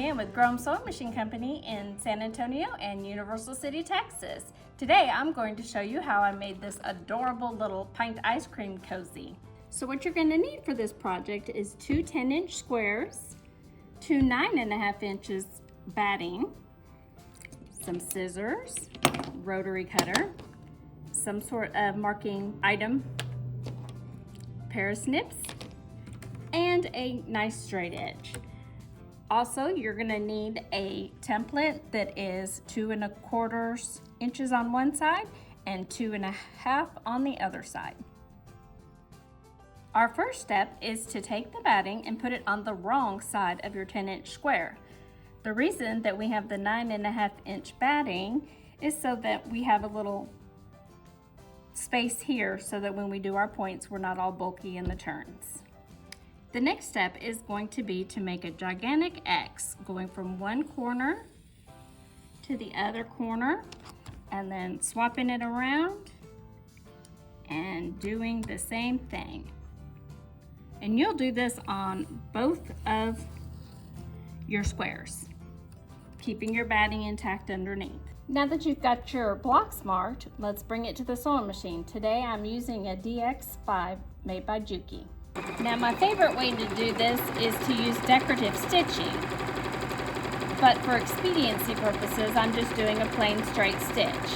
LeighAnne with Grome Sewing Machine Company in San Antonio and Universal City, Texas. Today I'm going to show you how I made this adorable little pint ice cream cozy. So what you're going to need for this project is two 10-inch squares, two 9.5 inches batting, some scissors, rotary cutter, some sort of marking item, pair of snips, and a nice straight edge. Also, you're gonna need a template that is 2 1/4 inches on one side and 2 1/2 on the other side. Our first step is to take the batting and put it on the wrong side of your 10-inch square. The reason that we have the 9.5 inch batting is so that we have a little space here so that when we do our points, we're not all bulky in the turns. The next step is going to be to make a gigantic X going from one corner to the other corner and then swapping it around and doing the same thing. And you'll do this on both of your squares, keeping your batting intact underneath. Now that you've got your blocks marked, let's bring it to the sewing machine. Today I'm using a DX5 made by Juki. Now my favorite way to do this is to use decorative stitching, but for expediency purposes I'm just doing a plain straight stitch.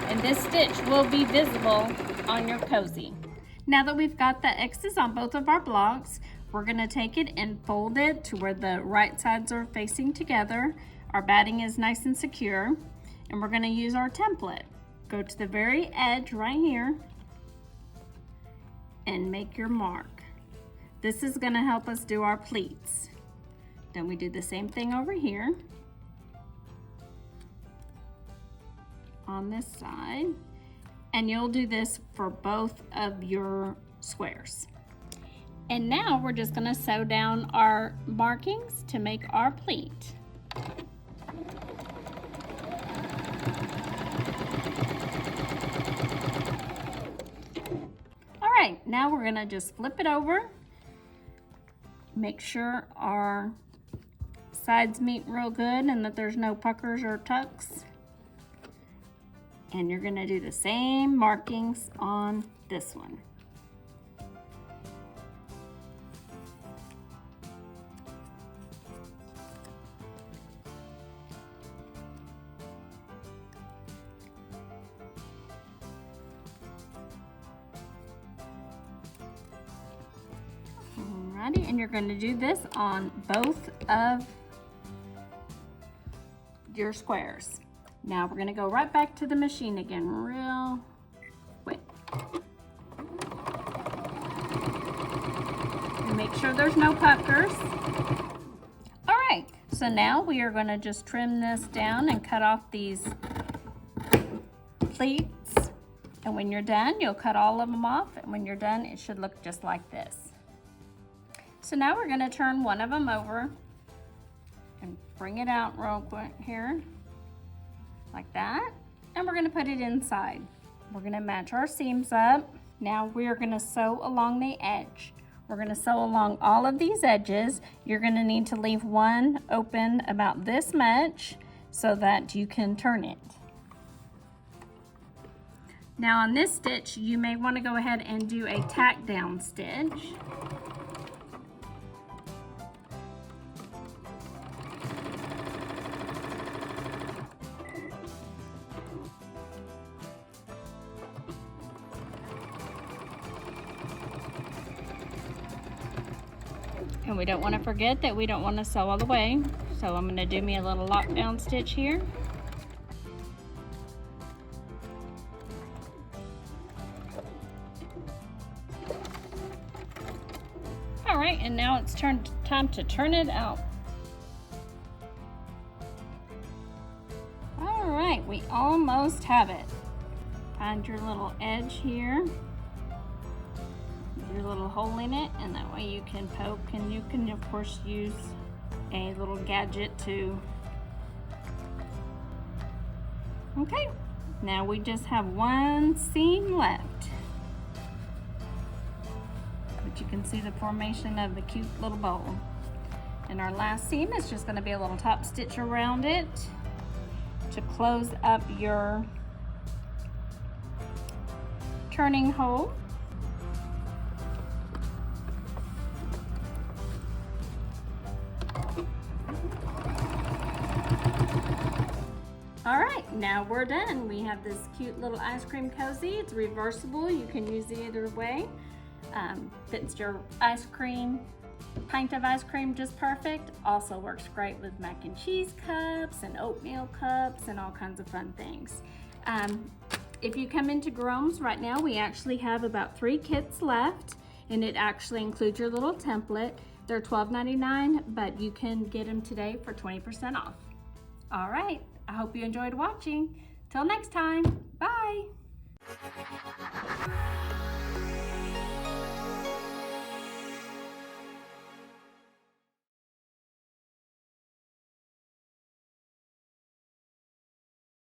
And this stitch will be visible on your cozy. Now that we've got the X's on both of our blocks, we're going to take it and fold it to where the right sides are facing together. Our batting is nice and secure, and we're going to use our template. Go to the very edge right here and make your mark. This is going to help us do our pleats. Then we do the same thing over here on this side, and you'll do this for both of your squares. And now we're just going to sew down our markings to make our pleat. Alright, now we're going to just flip it over, make sure our sides meet real good and that there's no puckers or tucks. And you're going to do the same markings on this one. Alrighty, and you're going to do this on both of your squares. Now we're going to go right back to the machine again real quick. And make sure there's no puckers. Alright, so now we are going to just trim this down and cut off these pleats. And when you're done, you'll cut all of them off. And when you're done, it should look just like this. So now we're going to turn one of them over and bring it out real quick here, like that. And we're going to put it inside. We're going to match our seams up. Now we're going to sew along the edge. We're going to sew along all of these edges. You're going to need to leave one open about this much so that you can turn it. Now on this stitch, you may want to go ahead and do a tack down stitch. And we don't want to forget that we don't want to sew all the way. So I'm going to do me a little lockdown stitch here. Alright, and now it's time to turn it out. Alright, we almost have it. Find your little edge here. Your little hole in it, and that way you can poke, and you can of course use a little gadget to. Okay, now we just have one seam left. But you can see the formation of the cute little bowl. And our last seam is just going to be a little top stitch around it to close up your turning hole. All right, now we're done. We have this cute little ice cream cozy. It's reversible. You can use it either way. Fits your ice cream, pint of ice cream just perfect. Also works great with mac and cheese cups and oatmeal cups and all kinds of fun things. If you come into Grome's right now, we actually have about 3 kits left, and it actually includes your little template. They're $12.99, but you can get them today for 20% off. All right, I hope you enjoyed watching. Till next time, bye.